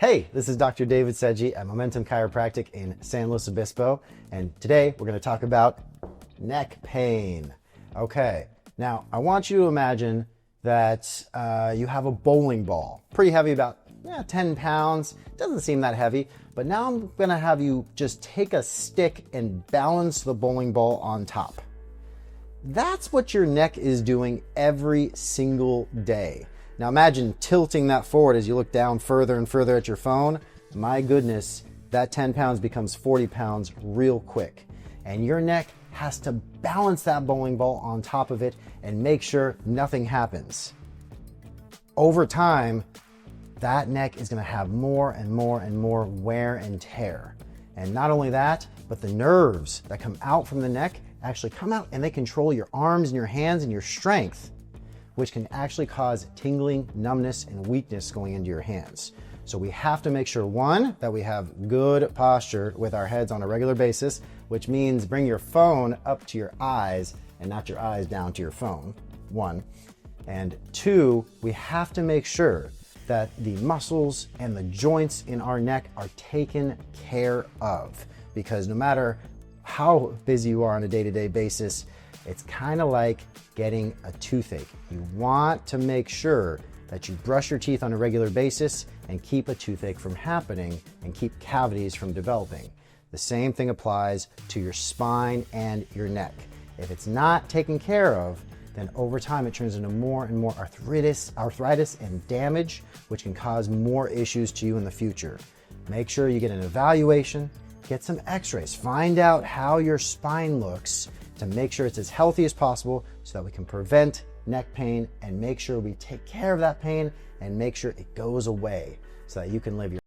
Hey, this is Dr. David Sedgey at Momentum Chiropractic in San Luis Obispo, and today we're going to talk about neck pain. Okay, now I want you to imagine that you have a bowling ball, pretty heavy, about 10 pounds. Doesn't seem that heavy, but now I'm going to have you just take a stick and balance the bowling ball on top. That's what your neck is doing every single day. Now imagine tilting that forward as you look down further and further at your phone. My goodness, that 10 pounds becomes 40 pounds real quick. And your neck has to balance that bowling ball on top of it and make sure nothing happens. Over time, that neck is going to have more and more and more wear and tear. And not only that, but the nerves that come out from the neck actually come out and they control your arms and your hands and your strength, which can actually cause tingling, numbness, and weakness going into your hands. So we have to make sure, one, that we have good posture with our heads on a regular basis, which means bring your phone up to your eyes and not your eyes down to your phone, one. And two, we have to make sure that the muscles and the joints in our neck are taken care of, because no matter how busy you are on a day-to-day basis, it's kind of like getting a toothache. You want to make sure that you brush your teeth on a regular basis and keep a toothache from happening and keep cavities from developing. The same thing applies to your spine and your neck. If it's not taken care of, then over time it turns into more and more arthritis and damage, which can cause more issues to you in the future. Make sure you get an evaluation, get some x-rays, find out how your spine looks to make sure it's as healthy as possible so that we can prevent neck pain and make sure we take care of that pain and make sure it goes away so that you can live your